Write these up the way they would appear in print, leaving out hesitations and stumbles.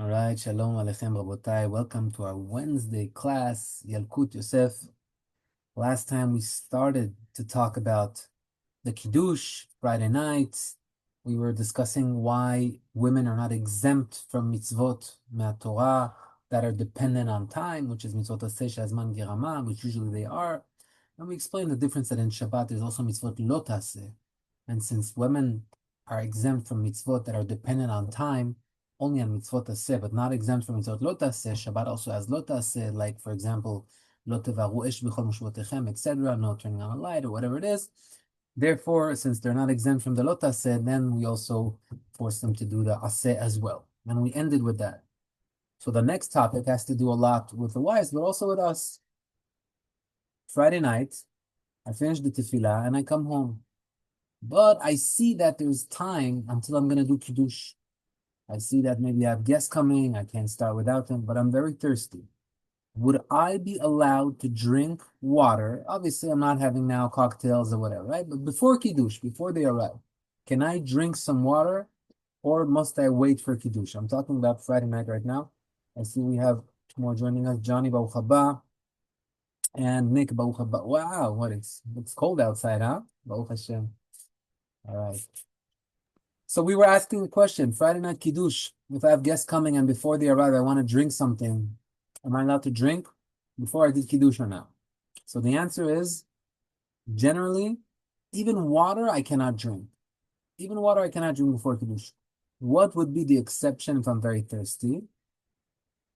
All right, Shalom Aleichem Rabotai. Welcome to our Wednesday class, Yalkut Yosef. Last time we started to talk about the Kidush, Friday night. We were discussing why women are not exempt from mitzvot Torah that are dependent on time, which is mitzvot aseh shazman girama, which usually they are. And we explained the difference that in Shabbat there's also mitzvot lo taseh. And since women are exempt from mitzvot that are dependent on time, only on mitzvot aseh, but not exempt from mitzvot lo taseh, Shabbat also has lo taseh, like for example, lo tevaru esh b'chol moshvotechem, etc., no turning on a light or whatever it is. Therefore, since they're not exempt from the lo taseh, then we also force them to do the aseh as well. And we ended with that. So the next topic has to do a lot with the wives, but also with us. Friday night, I finish the tefillah and I come home. But I see that there's time until I'm going to do Kidush. I see that maybe I have guests coming. I can't start without them, but I'm very thirsty. Would I be allowed to drink water? Obviously, I'm not having now cocktails or whatever, right? But before Kiddush, before they arrive, can I drink some water or must I wait for Kiddush? I'm talking about Friday night right now. I see we have more joining us. Johnny Baruch haba and Nick Baruch haba. Wow, it's cold outside, huh? Baruch Hashem. All right. So we were asking the question, Friday night Kiddush, if I have guests coming and before they arrive, I want to drink something. Am I allowed to drink before I did Kiddush or not? So the answer is, generally, even water I cannot drink. Even water I cannot drink before Kiddush. What would be the exception if I'm very thirsty?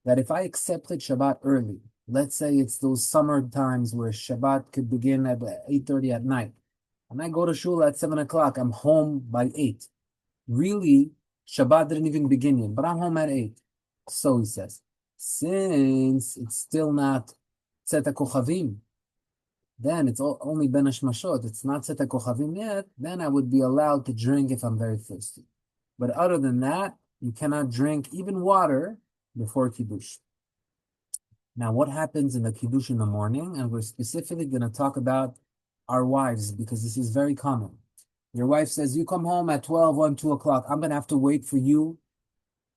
That if I accepted Shabbat early, let's say it's those summer times where Shabbat could begin at 8:30 at night, and I go to shul at 7 o'clock, I'm home by 8. Really, Shabbat didn't even begin yet, but I'm home at 8. So he says, since it's still not Tzeta Kochavim, then it's only Ben Hashmashot, it's not Tzeta Kochavim yet, then I would be allowed to drink if I'm very thirsty. But other than that, you cannot drink even water before Kiddush. Now, what happens in the Kiddush in the morning? And we're specifically going to talk about our wives, because this is very common. Your wife says, you come home at 12, 1, 2 o'clock. I'm going to have to wait for you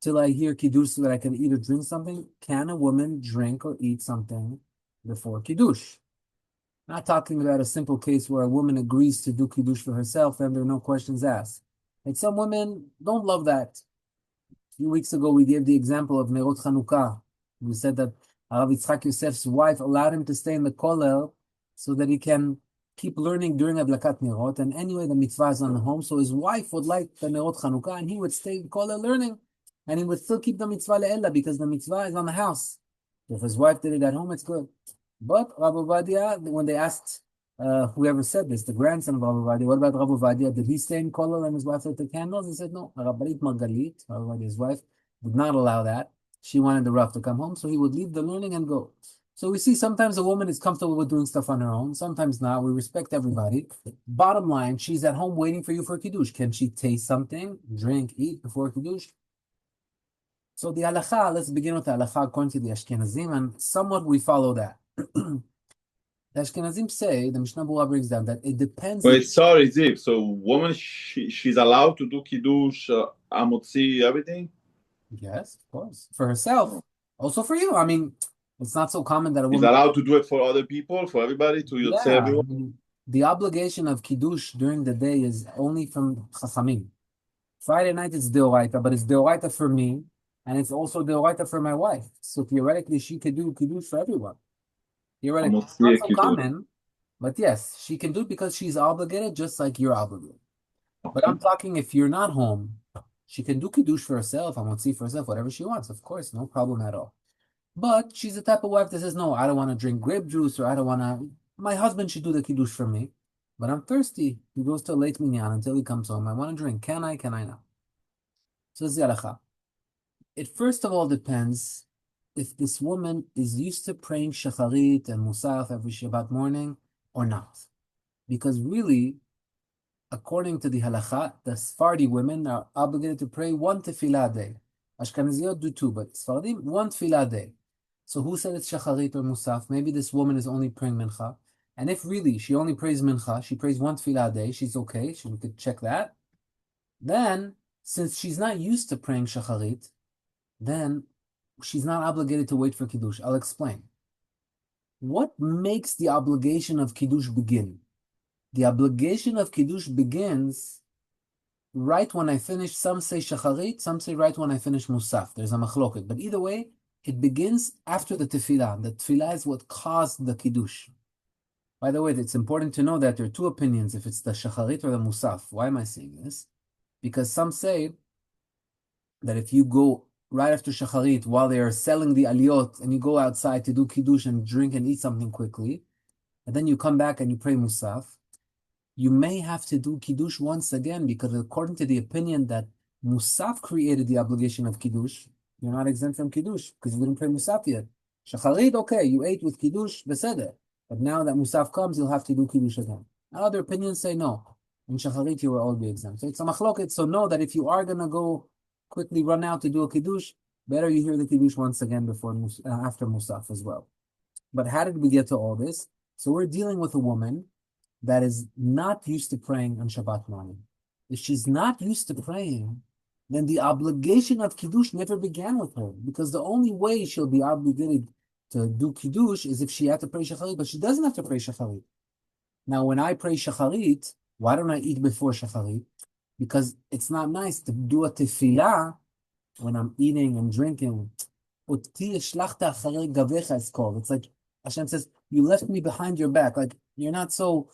till I hear Kiddush so that I can eat or drink something. Can a woman drink or eat something before Kiddush? Not talking about a simple case where a woman agrees to do Kiddush for herself and there are no questions asked. And some women don't love that. A few weeks ago, we gave the example of Nerot Chanukah. We said that Rav Yitzchak Yosef's wife allowed him to stay in the kollel so that he can keep learning during Adlakat Nerot. And anyway, the mitzvah is on the home, so his wife would like the Nerot Chanukah, and he would stay in kollel learning. And he would still keep the mitzvah le'ella, because the mitzvah is on the house. If his wife did it at home, it's good. But Rav Ovadia, when they asked whoever said this, the grandson of Rav Ovadia, what about Rav Ovadia? Did he stay in kollel and his wife lit the candles? He said, no. Rabbanit Margalit, Rav Ovadia's wife, did not allow that. She wanted the Rav to come home, so he would leave the learning and go. So we see sometimes a woman is comfortable with doing stuff on her own, sometimes not. We respect everybody. Bottom line, she's at home waiting for you for Kiddush. Can she taste something, drink, eat before Kiddush? So the halacha, let's begin with the halacha according to the Ashkenazim, and somewhat we follow that. The Ashkenazim say, the Mishnah Berurah brings down that it depends. Wait, sorry, Ziv. So, woman, she's allowed to do kiddush, amotzi, everything. Yes, of course, for herself, also for you. I mean, it's not so common that a She's woman allowed to do it for other people, for everybody, to yeah, everyone. I mean, the obligation of Kiddush during the day is only from Chachamim. Friday night is Deoraita, but it's Deoraita for me, and it's also Deoraita for my wife. So theoretically, she could do Kiddush for everyone. Theoretically, it's not so common, but yes, she can do it because she's obligated, just like you're obligated. But I'm talking if you're not home, she can do Kiddush for herself, Amotzi for herself, whatever she wants, of course, no problem at all. But she's the type of wife that says, no, I don't want to drink grape juice, or I don't want to, my husband should do the Kiddush for me, but I'm thirsty. He goes to late minyan until he comes home. I want to drink. Can I not? So this is the halacha. It first of all depends if this woman is used to praying shacharit and musaf every Shabbat morning or not. Because really, according to the halacha, the Sephardi women are obligated to pray 1 tefillah a day. Ashkenaziyot do 2, but Sephardim, 1 tefillah a day. So who said it's shacharit or musaf? Maybe this woman is only praying mincha. And if really she only prays mincha, she prays 1 tefillah a day, she's okay, we could check that. Then, since she's not used to praying shacharit, then she's not obligated to wait for Kidush. I'll explain. What makes the obligation of Kidush begin? The obligation of Kidush begins right when I finish. Some say Shacharit, some say right when I finish Musaf. There's a machloket. But either way, it begins after the tefillah. The tefillah is what caused the Kidush. By the way, it's important to know that there are two opinions if it's the Shacharit or the Musaf. Why am I saying this? Because some say that if you go right after Shacharit while they are selling the aliyot and you go outside to do Kiddush and drink and eat something quickly, and then you come back and you pray Musaf, you may have to do Kiddush once again because according to the opinion that Musaf created the obligation of Kiddush, you're not exempt from Kiddush because you didn't pray Musaf yet. Shacharit, okay, you ate with Kiddush, beseder. But now that Musaf comes, you'll have to do Kiddush again. Other opinions say no. In Shacharit, you will all be exempt. So it's a machloket. So know that if you are going to go quickly run out to do a Kiddush, better you hear the Kiddush once again before after Musaf as well. But how did we get to all this? So we're dealing with a woman that is not used to praying on Shabbat morning. If she's not used to praying, then the obligation of Kiddush never began with her, because the only way she'll be obligated to do Kiddush is if she had to pray Shacharit, but she doesn't have to pray Shacharit. Now, when I pray Shacharit, why don't I eat before Shacharit? Because it's not nice to do a tefillah when I'm eating and drinking. It's called. It's like Hashem says, you left me behind your back. Like, you're not so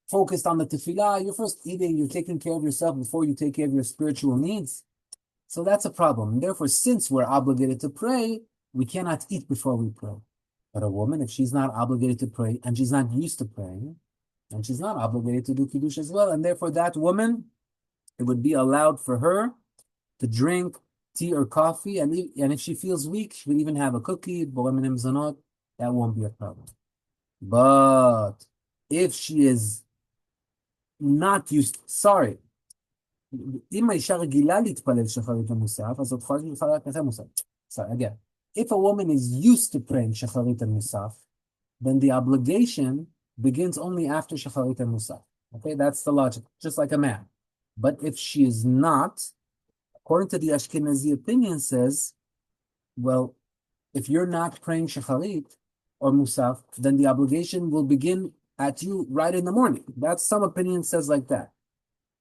focused on the tefillah. You're first eating, you're taking care of yourself before you take care of your spiritual needs. So that's a problem. And therefore, since we're obligated to pray, we cannot eat before we pray. But a woman, if she's not obligated to pray and she's not used to praying, and she's not obligated to do Kiddush as well, and therefore that woman, it would be allowed for her to drink tea or coffee, and if she feels weak, she would even have a cookie, that won't be a problem. But if she is not used, sorry, sorry, again, if a woman is used to praying Shacharit and Musaf, then the obligation begins only after Shacharit and Musaf. Okay, that's the logic, just like a man. But if she is not, according to the Ashkenazi opinion, says, well, if you're not praying Shacharit or Musaf, then the obligation will begin at you right in the morning. That's some opinion says like that.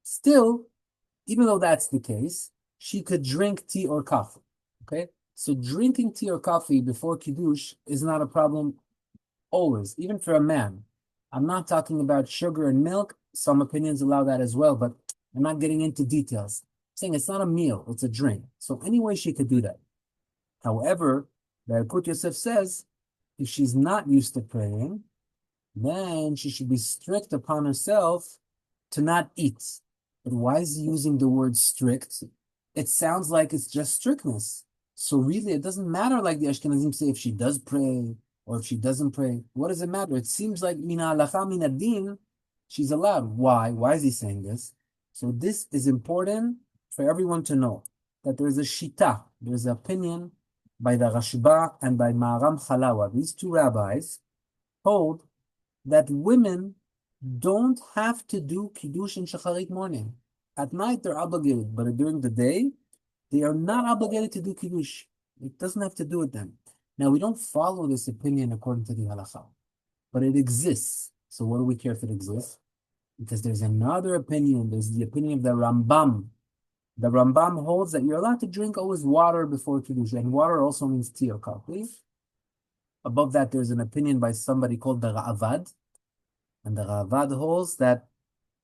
Still, even though that's the case, she could drink tea or coffee. Okay, so drinking tea or coffee before Kiddush is not a problem always, even for a man. I'm not talking about sugar and milk. Some opinions allow that as well, but I'm not getting into details. I'm saying it's not a meal, it's a drink. So anyway, she could do that. However, the Yalkut Yosef says, if she's not used to praying, then she should be strict upon herself to not eat. But why is he using the word strict? It sounds like it's just strictness. So really, it doesn't matter, like the Ashkenazim say, if she does pray or if she doesn't pray. What does it matter? It seems like mina halacha mina din, she's allowed. Why? Why is he saying this? So this is important for everyone to know, that there's a shita, there's an opinion by the Rashba and by Maharam Chalawa. These two rabbis hold that women don't have to do Kiddush and Shacharit morning. At night, they're obligated, but during the day, they are not obligated to do Kiddush. It doesn't have to do with them. Now, we don't follow this opinion according to the halacha, but it exists. So what do we care if it exists? Because there's another opinion. There's the opinion of the Rambam. The Rambam holds that you're allowed to drink always water before Kiddush, and water also means tea or coffee. Above that, there's an opinion by somebody called the Ra'avad, and the Ra'avad holds that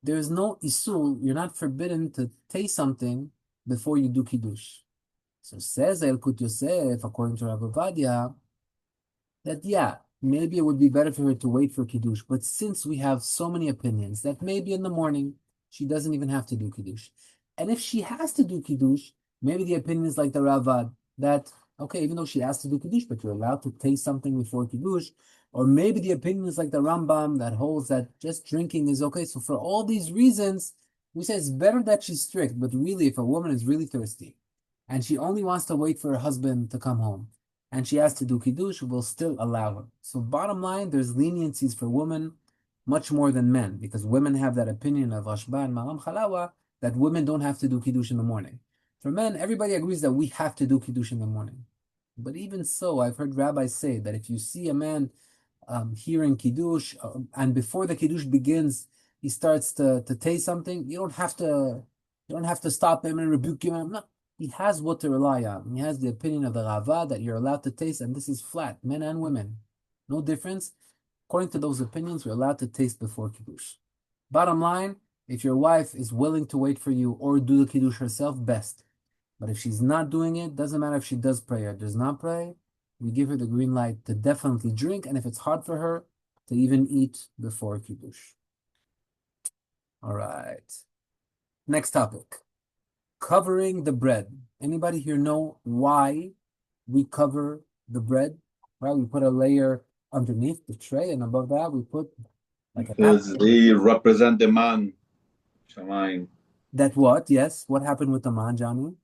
there's no isul, you're not forbidden to taste something before you do Kiddush. So says Yalkut Yosef, according to Rav Ovadia, that yeah, maybe it would be better for her to wait for Kiddush, but since we have so many opinions, that maybe in the morning, she doesn't even have to do Kiddush. And if she has to do Kiddush, maybe the opinion is like the Ravad, that, okay, even though she has to do Kiddush, but you're allowed to taste something before Kiddush. Or maybe the opinion is like the Rambam that holds that just drinking is okay. So for all these reasons, we say it's better that she's strict, but really if a woman is really thirsty and she only wants to wait for her husband to come home and she has to do Kiddush, we'll still allow her. So bottom line, there's leniencies for women much more than men, because women have that opinion of Rashba and Maram Chalawa that women don't have to do Kiddush in the morning. For men, everybody agrees that we have to do Kiddush in the morning. But even so, I've heard rabbis say that if you see a man hearing Kiddush, and before the Kiddush begins, he starts to taste something, you don't have to stop him and rebuke him. No, he has what to rely on. He has the opinion of the Rava that you're allowed to taste, and this is flat, men and women. No difference. According to those opinions, you're allowed to taste before Kiddush. Bottom line, if your wife is willing to wait for you or do the Kiddush herself, best. But if she's not doing it, doesn't matter if she does pray or does not pray, we give her the green light to definitely drink, and if it's hard for her, to even eat before Kiddush. All right. Next topic. Covering the bread. Anybody here know why we cover the bread? Right? We put a layer underneath the tray, and above that we put like a Because napkin. they represent the man, Shamayim. That what? Yes. What happened with the man, Johnny?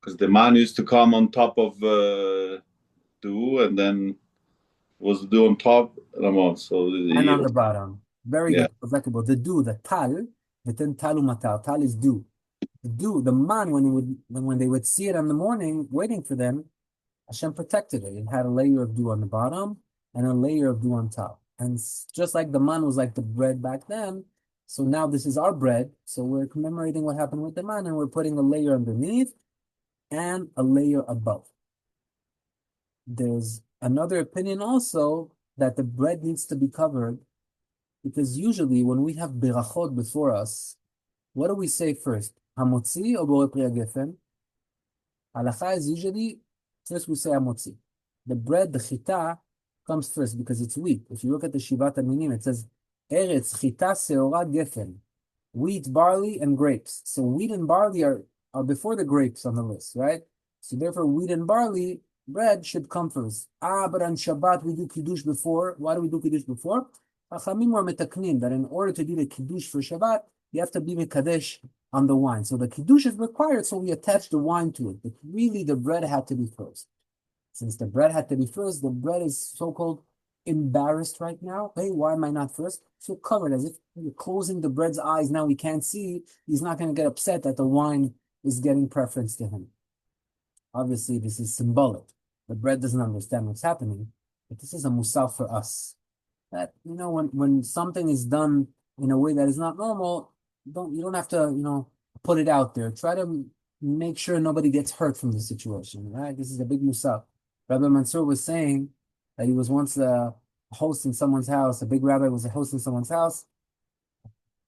Because the man used to come on top of dew, and then was dew on top, Ramon. So And on the bottom. Very yeah. good. Reflectable. The dew, the tal, then talu matal. Tal is dew. The dew, the man, when they would see it in the morning, waiting for them, Hashem protected it. It had a layer of dew on the bottom and a layer of dew on top. And just like the man was like the bread back then, so now this is our bread. So we're commemorating what happened with the man, and we're putting a layer underneath and a layer above. There's another opinion also that the bread needs to be covered, because usually when we have berachot before us, what do we say first? Hamotzi or borei pri hagefen? Halacha is usually first we say hamotzi. The bread, the chita, comes first because it's wheat. If you look at the Shivat Aminim, it says eretz chita seora gefen, wheat, barley, and grapes. So wheat and barley are before the grapes on the list, right? So therefore, wheat and barley bread should come first. But on Shabbat we do Kiddush before. Why do we do Kiddush before? Chachamim were metaknin that in order to do the Kiddush for Shabbat, you have to be mekadesh on the wine. So the Kiddush is required, so we attach the wine to it. But really, the bread had to be first. Since the bread had to be first, the bread is so-called embarrassed right now. Hey, why am I not first? So covered, as if you're closing the bread's eyes. Now he can't see. He's not going to get upset that the wine is getting preference to him. Obviously, this is symbolic. The bread doesn't understand what's happening, but this is a musaf for us. That, when something is done in a way that is not normal, you don't have to, put it out there. Try to make sure nobody gets hurt from the situation, right? This is a big musaf. Rabbi Mansour was saying that he was once a host in someone's house. A big rabbi was a host in someone's house,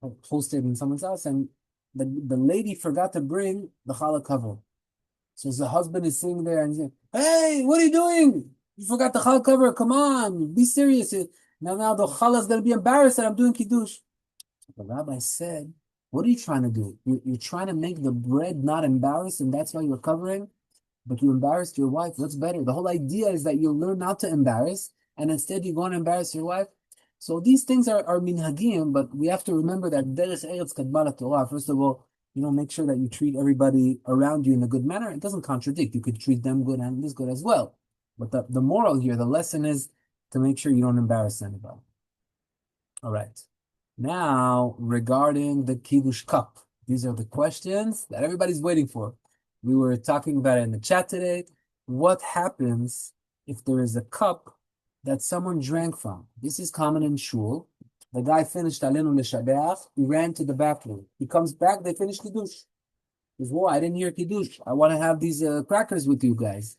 hosted in someone's house, and the lady forgot to bring the challah cover. So the husband is sitting there and he's saying, "Hey, what are you doing? You forgot the challah cover. Come on, be serious. Now the challah is going to be embarrassed that I'm doing kiddush." The rabbi said, "What are you trying to do? You're trying to make the bread not embarrassed, and that's why you're covering? But you embarrassed your wife. What's better? The whole idea is that you learn not to embarrass, and instead you go and embarrass your wife." So these things are minhagim, but we have to remember that Deresh Eretz Kadma Torah. First of all, make sure that you treat everybody around you in a good manner. It doesn't contradict. You could treat them good and this good as well. But the moral here, the lesson is to make sure you don't embarrass anybody. All right. Now, regarding the Kidush cup, these are the questions that everybody's waiting for. We were talking about it in the chat today. What happens if there is a cup that someone drank from? This is common in shul. The guy finished Alenu L'Shabeach. He ran to the bathroom. He comes back. They finish Kiddush. He says, "Whoa, I didn't hear Kiddush. I want to have these crackers with you guys."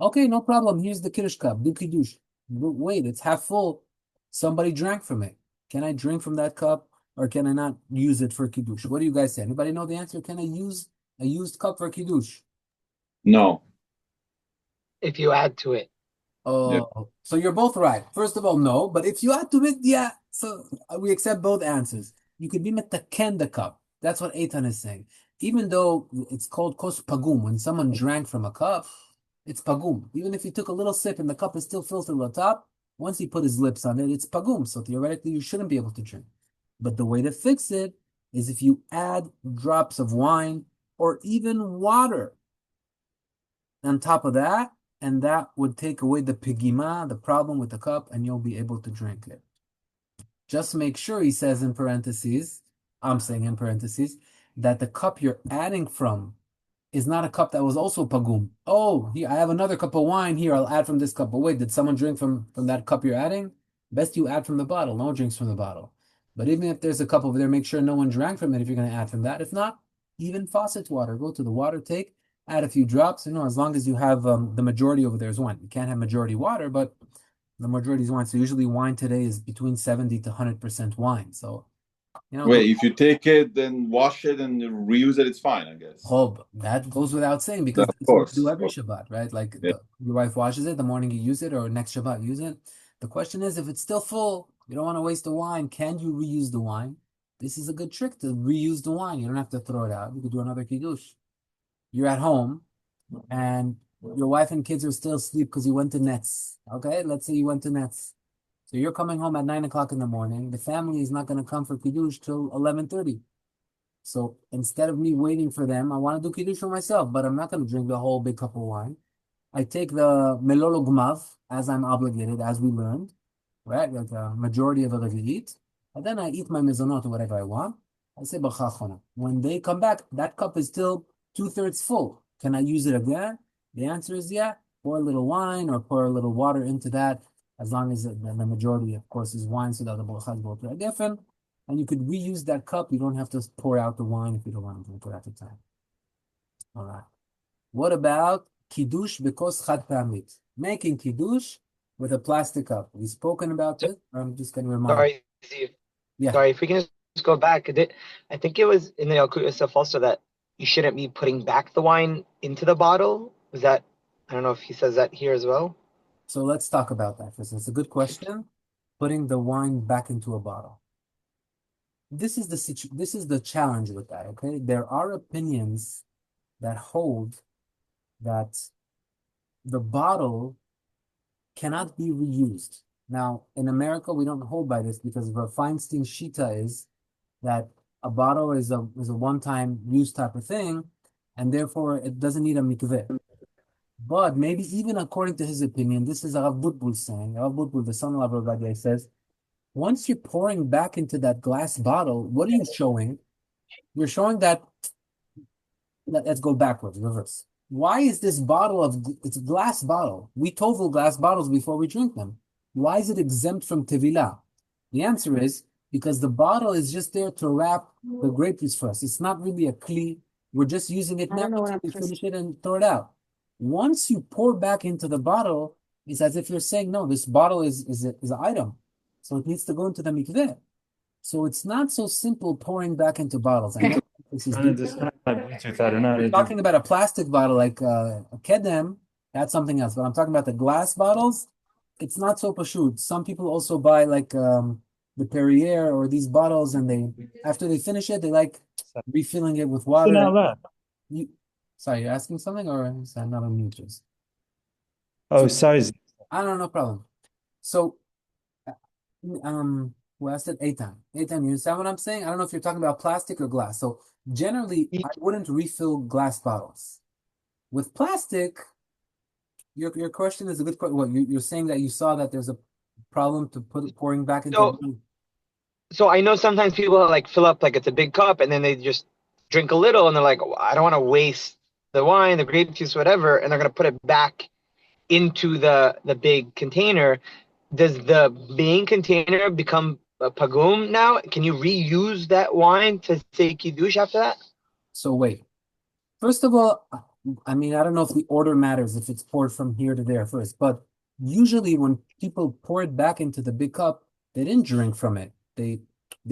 Okay, no problem. Here's the Kiddush cup. Do Kiddush. Wait, it's half full. Somebody drank from it. Can I drink from that cup, or can I not use it for Kiddush? What do you guys say? Anybody know the answer? Can I use a used cup for Kiddush? No. If you add to it. Oh, so you're both right. First of all, no, but if you add to it, yeah. So we accept both answers. You could be metaken the cup. That's what Eitan is saying. Even though it's called kos pagum, when someone drank from a cup, it's pagum. Even if he took a little sip and the cup is still filled to the top, once he put his lips on it, it's pagum. So theoretically, you shouldn't be able to drink. But the way to fix it is if you add drops of wine or even water on top of that, and that would take away the pigima, the problem with the cup, and you'll be able to drink it. Just make sure, he says in parentheses, I'm saying in parentheses, that the cup you're adding from is not a cup that was also pagum. Oh, here I have another cup of wine here. I'll add from this cup. But wait, did someone drink from that cup you're adding? Best you add from the bottle. No one drinks from the bottle. But even if there's a cup over there, make sure no one drank from it if you're going to add from that. If not, even faucet water. Go to the water, add a few drops. As long as you have the majority over there is wine. You can't have majority water, but the majority is wine. So usually wine today is between 70 to 100% wine. So Wait, if you take it, then wash it and reuse it, it's fine, I guess. Chob, that goes without saying because Of that's what course. we do every Shabbat, right? Like your wife washes it, the morning you use it, or next Shabbat use it. The question is, if it's still full, you don't want to waste the wine. Can you reuse the wine? This is a good trick to reuse the wine. You don't have to throw it out. You could do another Kiddush. You're at home and your wife and kids are still asleep because you went to Nets. Okay, let's say you went to Nets. So you're coming home at 9 o'clock in the morning. The family is not going to come for Kiddush till 11:30. So instead of me waiting for them, I want to do Kiddush for myself, but I'm not going to drink the whole big cup of wine. I take the melolo gmav, as I'm obligated, as we learned, right? Like a majority of it eat. And then I eat my mezonot or whatever I want. I say bracha achona. When they come back, that cup is still 2/3 full. Can I use it again? The answer is yeah. Pour a little wine or pour a little water into that, as long as the majority, of course, is wine, so that the brachas go to a geffen. And you could reuse that cup. You don't have to pour out the wine if you don't want to drink it at the time. All right. What about Kidush because chad pamit? Making Kidush with a plastic cup. We've spoken about it. I'm just going to remind Sorry, Yeah. sorry, if we can just go back, I think it was in the Yalkut Yosef also that you shouldn't be putting back the wine into the bottle. Was that, I don't know if he says that here as well. So let's talk about that. It's a good question. Putting the wine back into a bottle. This is the challenge with that, okay? There are opinions that hold that the bottle cannot be reused. Now, in America, we don't hold by this because the Feinstein Shita is that a bottle is a one-time use type of thing, and therefore it doesn't need a mikveh. But maybe even according to his opinion, this is Rav Butbul saying, Rav Butbul, the son of Rav Ovadia, says, once you're pouring back into that glass bottle, what are you showing? You're showing that, let's go backwards, reverse. Why is this it's a glass bottle. We tovel glass bottles before we drink them. Why is it exempt from tevilah? The answer is because the bottle is just there to wrap the grape juice for us. It's not really a kli. We're just using it now to finish it and throw it out. Once you pour back into the bottle, it's as if you're saying, no, this bottle is an item. So it needs to go into the mikveh. So it's not so simple pouring back into bottles. I know this is We're talking about a plastic bottle like a kedem, that's something else. But I'm talking about the glass bottles. It's not so pashut. Some people also buy like the Perrier or these bottles, and after they finish it, they like refilling it with water. Sorry, you're asking something, or is that not on mute? Oh, sorry. I don't know, no problem. So, who asked it? Eitan, you understand what I'm saying? I don't know if you're talking about plastic or glass. So generally, I wouldn't refill glass bottles. With plastic, your question is a good question. What you're saying that you saw that there's a problem to pouring back into. So I know sometimes people like fill up like it's a big cup and then they just drink a little and they're like, oh, I don't want to waste the wine, the grape juice, whatever, and they're gonna put it back into the big container. Does the main container become a pagum now? Can you reuse that wine to say Kidush after that? So wait. First of all, I mean, I don't know if the order matters if it's poured from here to there first, but usually when people pour it back into the big cup, they didn't drink from it. They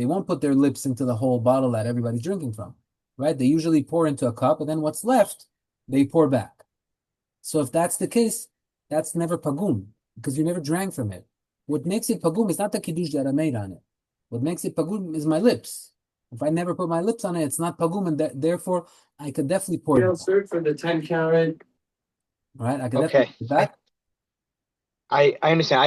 won't put their lips into the whole bottle that everybody's drinking from, right? They usually pour into a cup, and then what's left, they pour back. So if that's the case, that's never pagum, because you never drank from it. What makes it pagum is not the kiddush that I made on it. What makes it pagum is my lips. If I never put my lips on it, it's not pagum, and therefore I could definitely pour it. Search for the 10 carat. Right, I could definitely put it back. I understand.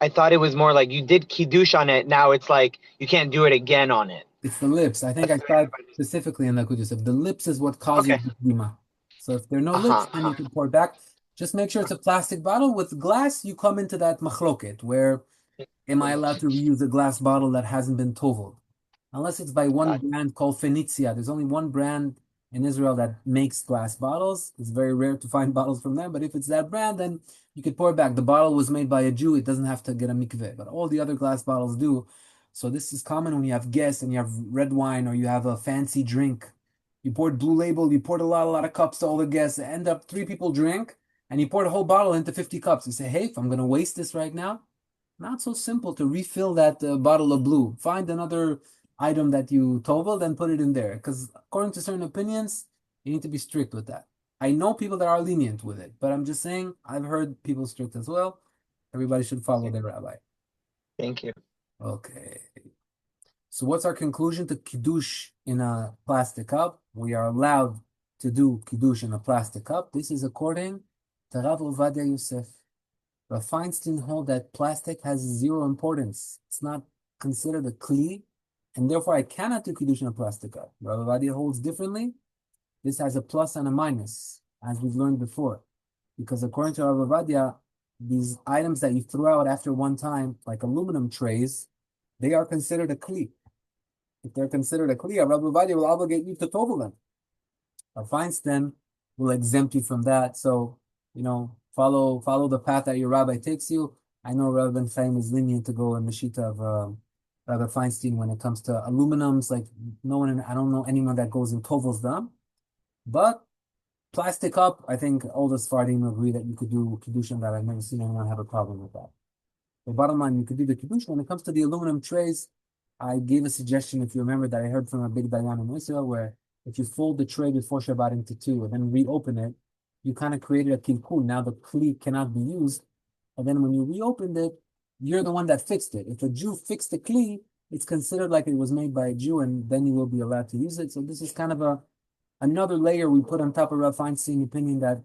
I thought it was more like you did Kiddush on it. Now it's like you can't do it again on it. It's the lips. I think I thought specifically in the Yalkut Yosef. The lips is what causes dima. So if there are no lips, then you can pour back. Just make sure it's a plastic bottle. With glass, you come into that machloket where am I allowed to reuse a glass bottle that hasn't been toveled? Unless it's by one brand called Fenicia. There's only one brand in Israel that makes glass bottles. It's very rare to find bottles from them, but if it's that brand, then you could pour it back. The bottle was made by a Jew. It doesn't have to get a mikveh, but all the other glass bottles do. So this is common when you have guests and you have red wine or you have a fancy drink. You poured Blue Label, you poured a lot of cups to all the guests. End up 3 people drink, and you poured a whole bottle into 50 cups. You say, hey, if I'm going to waste this right now, not so simple to refill that bottle of blue. Find another item that you toveled and put it in there. Because according to certain opinions, you need to be strict with that. I know people that are lenient with it, but I'm just saying, I've heard people strict as well. Everybody should follow their rabbi. Thank you. Okay. So what's our conclusion to Kidush in a plastic cup? We are allowed to do Kidush in a plastic cup. This is according to Rav Ovadia Yosef. Rav Feinstein hold that plastic has 0 importance. It's not considered a kli, and therefore I cannot do Kidush in a plastic cup. Rav Ovadia holds differently. This has a plus and a minus, as we've learned before. Because according to Rav Ovadia, these items that you throw out after one time, like aluminum trays, they are considered a kli. If they're considered a kli, Rav Ovadia will obligate you to tovel them. Rav Feinstein will exempt you from that. So, follow the path that your rabbi takes you. I know Rav Ben Chaim is lenient to go in the shita of Rabbi Feinstein when it comes to aluminums. Like I don't know anyone that goes and tovels them. But plastic cup, I think all the Sephardim agree that you could do Kiddush on that. I've never seen anyone have a problem with that. The bottom line, you could do the Kiddush. When it comes to the aluminum trays, I gave a suggestion, if you remember, that I heard from a big Dayan in Israel, where if you fold the tray before Shabbat into 2 and then reopen it, you kind of created a kilkul. Now the kli cannot be used. And then when you reopened it, you're the one that fixed it. If a Jew fixed the kli, it's considered like it was made by a Jew, and then you will be allowed to use it. So this is kind of another layer we put on top of Rav Feinstein's opinion that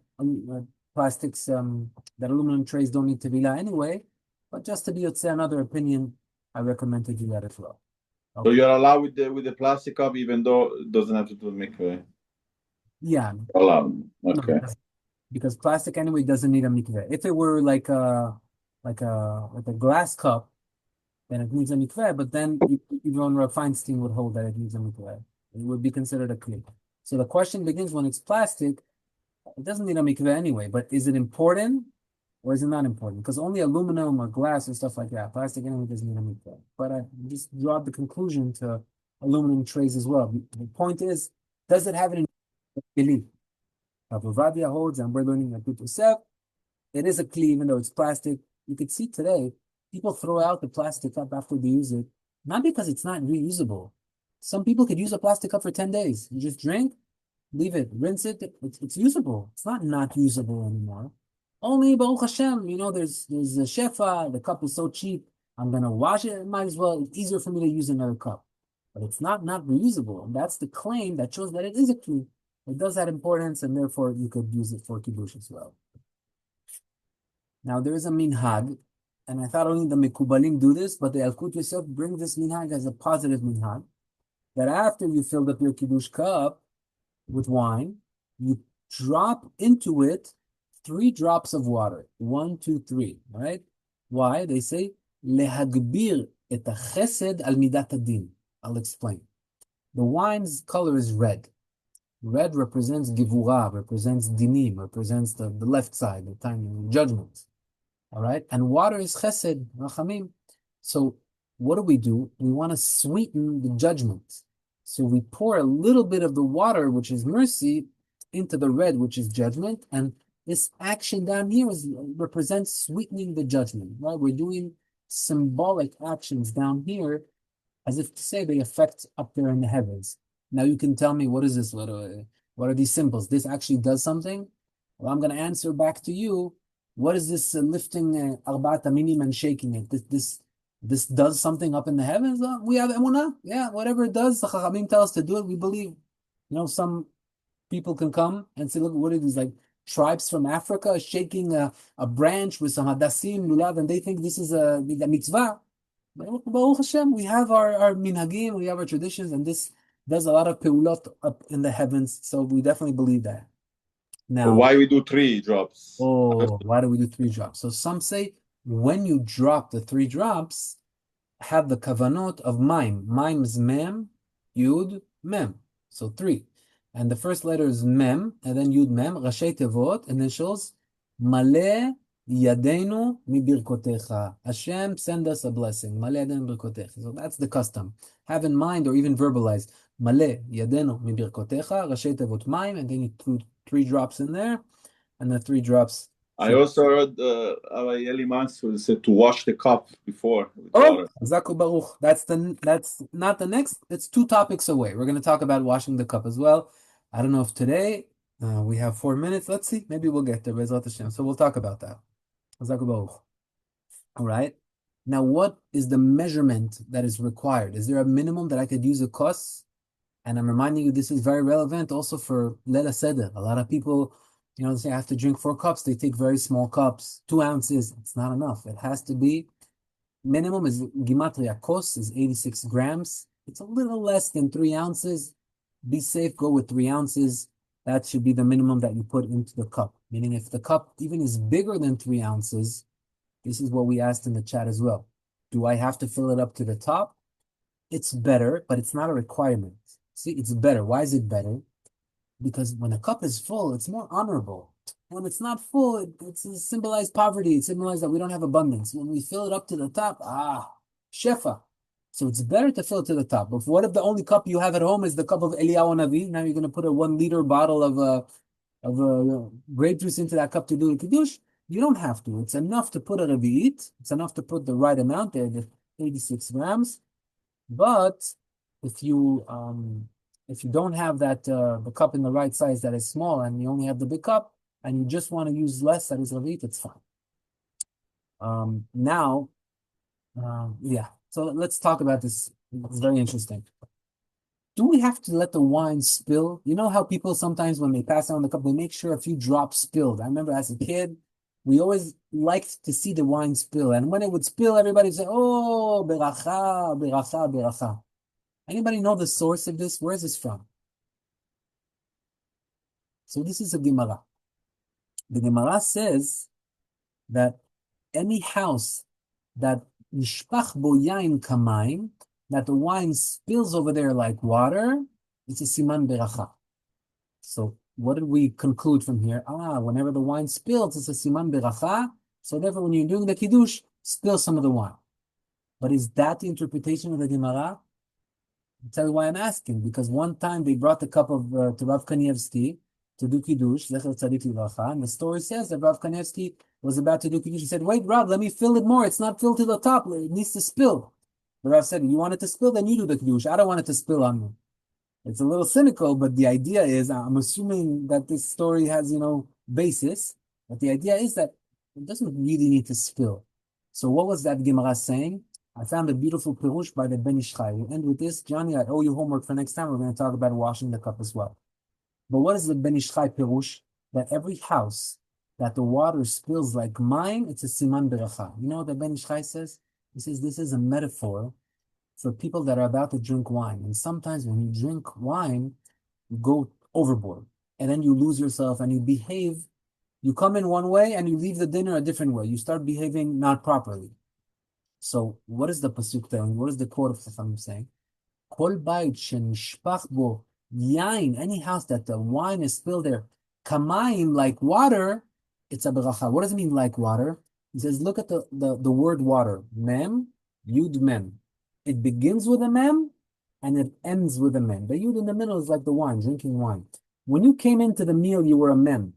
plastics, that aluminum trays don't need tevilah anyway. But just to be another opinion, I recommend to do that as well. Okay. So you're allowed with the plastic cup, even though it doesn't have to do with mikveh? Yeah. Allowed. Okay. No, because plastic anyway doesn't need a mikveh. If it were like a glass cup, then it needs a mikveh. But then even Rav Feinstein would hold that it needs a mikveh. It would be considered a kli. So the question begins when it's plastic. It doesn't need a mikveh anyway. But is it important? Or is it not important? Because only aluminum or glass and stuff like that. Plastic anyway doesn't need a mikveh. But I just draw the conclusion to aluminum trays as well. The point is, does it have an kli? Rav Ovadia holds, and we're learning Yalkut Yosef. It is a kli, even though it's plastic. You could see today, people throw out the plastic cup after they use it, not because it's not reusable. Some people could use a plastic cup for 10 days. You just drink, leave it, rinse it. It's usable. It's not usable anymore. Only Baruch Hashem, there's a shefa, the cup is so cheap, I'm going to wash it, might as well, it's easier for me to use another cup. But it's not reusable. And that's the claim that shows that it is a kli. It does have importance, and therefore you could use it for Kidush as well. Now there is a minhag, and I thought only the Mekubalim do this, but the Yalkut Yosef brings this minhag as a positive minhag, that after you filled up your Kidush cup with wine, you drop into it 3 drops of water. 1, 2, 3, right? Why? They say, lehagbir et chesed al midat hadin. I'll explain. The wine's color is red. Red represents givurah, represents dinim, represents the left side, the time of judgment. All right? And water is chesed, rachamim. So what do? We want to sweeten the judgment. So we pour a little bit of the water, which is mercy, into the red, which is judgment. And this action down here represents sweetening the judgment, right? We're doing symbolic actions down here as if to say they affect up there in the heavens. Now you can tell me, what is this? What are these symbols? This actually does something? Well, I'm going to answer back to you. What is this lifting Arbaat Aminim and shaking it? This does something up in the heavens? We have emunah. Yeah, whatever it does, the Chachamim tell us to do it. We believe. Some people can come and say, look, what are these, like tribes from Africa shaking a branch with some hadassim, lulav, and they think this is a mitzvah. But Baruch Hashem, we have our minhagim, we have our traditions, and this does a lot of peulot up in the heavens, so we definitely believe that. Now, why we do 3 drops? Why do we do 3 drops? So some say when you drop the 3 drops, have the kavanot of mime. Mime is mem, yud, mem. So 3. And the first letter is mem, and then yud mem, rashi tevot, initials, maleh yadenu mi birkotecha. Hashem, send us a blessing. Maleh yadenu mi birkotecha. So that's the custom. Have in mind or even verbalize. Maleh yadenu mi birkotecha, rashi tevot maim, and then you put 3 drops in there, and the 3 drops. I also heard Eli Mansur said to wash the cup before with Oh, water. Zaku Baruch. That's not the next. It's 2 topics away. We're going to talk about washing the cup as well. I don't know if today we have 4 minutes. Let's see. Maybe we'll get there. Bezrat Hashem. So we'll talk about that. Zaku Baruch. All right. Now, what is the measurement that is required? Is there a minimum that I could use a kos? And I'm reminding you, this is very relevant also for Leila Seder. A lot of people, they say I have to drink 4 cups. They take very small cups, 2 ounces. It's not enough. It has to be. Minimum is Gimatria kos is 86 grams. It's a little less than 3 ounces. Be safe, go with 3 ounces. That should be the minimum that you put into the cup. Meaning if the cup even is bigger than 3 ounces, this is what we asked in the chat as well. Do I have to fill it up to the top? It's better, but it's not a requirement. See, it's better. Why is it better? Because when a cup is full, it's more honorable. When it's not full, it symbolizes poverty. It symbolizes that we don't have abundance. When we fill it up to the top, shefa. So it's better to fill it to the top. But what if the only cup you have at home is the cup of Eliyahu Navi? Now you're going to put a 1 liter bottle of grape juice into that cup to do the Kidush? You don't have to. It's enough to put a Revi'it. It's enough to put the right amount there, the 86 grams. But if you don't have that the cup in the right size that is small and you only have the big cup and you just want to use less that is Revi'it, it's fine. So let's talk about this. It's very interesting. Do we have to let the wine spill? You know how people sometimes when they pass on the cup, they make sure a few drops spilled. I remember as a kid, we always liked to see the wine spill. And when it would spill, everybody would say, oh, beracha, beracha, beracha. Anybody know the source of this? Where is this from? So this is a Gemara. The Gemara says that any house that nishpach bo yain kamayim, that the wine spills over there like water, it's a siman beracha. So what did we conclude from here? Whenever the wine spills, it's a siman beracha. So therefore, when you're doing the Kiddush, spill some of the wine. But is that the interpretation of the Gemara? I'll tell you why I'm asking. Because one time they brought the cup of to Rav Kanievsky to do Kiddush, Zecher Tzadik Livracha, and the story says that Rav Kanievsky was about to do Kiddush. He said, wait, Rav, let me fill it more. It's not filled to the top. It needs to spill. The Rav said, you want it to spill? Then you do the Kiddush. I don't want it to spill on me. It's a little cynical, but the idea is, I'm assuming that this story has, basis, but the idea is that it doesn't really need to spill. So what was that Gemara saying? I found a beautiful perush by the Ben Ish Chai. We'll end with this. Johnny, I owe you homework for next time. We're going to talk about washing the cup as well. But what is the Ben Ish Chai perush? That every house that the water spills like mine, it's a siman beracha. You know what the Ben Ish Chai says? He says this is a metaphor for people that are about to drink wine. And sometimes when you drink wine, you go overboard. And then you lose yourself and you behave. You come in one way and you leave the dinner a different way. You start behaving not properly. So what is the pasuk telling? What is the quote of Chachamim saying? Kol bayit shenishpach bo yain, any house that the wine is spilled there, kamayim, like water, it's a beracha. What does it mean like water? He says, look at the word water. Mem, yud mem. It begins with a mem and it ends with a mem. The yud in the middle is like the wine, drinking wine. When you came into the meal, you were a mem.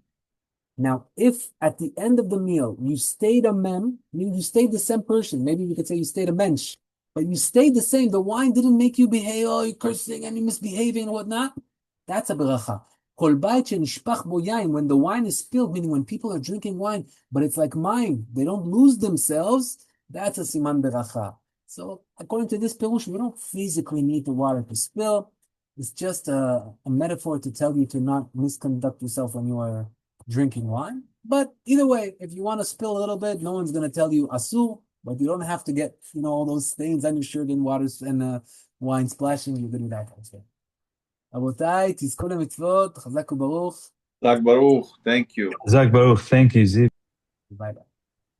Now, if at the end of the meal, you stayed a mem, meaning you stayed the same person, maybe we could say you stayed a bench, but you stayed the same, the wine didn't make you behave, you're cursing and you're misbehaving and whatnot, that's a beracha. Kol bayit shenishpach bo yain, when the wine is spilled, meaning when people are drinking wine, but it's like mine, they don't lose themselves, that's a siman beracha. So, according to this perush, we don't physically need the water to spill. It's just a metaphor to tell you to not misconduct yourself when you are drinking wine. But either way, if you want to spill a little bit, no one's going to tell you asu, but you don't have to get, all those stains on your shirt and water and wine splashing. You're going to do that. Abotai, tizkol mitzvot, chazak u'baruch. Chazak Baruch, thank you. Zach Baruch, thank you, Ziv. Bye-bye.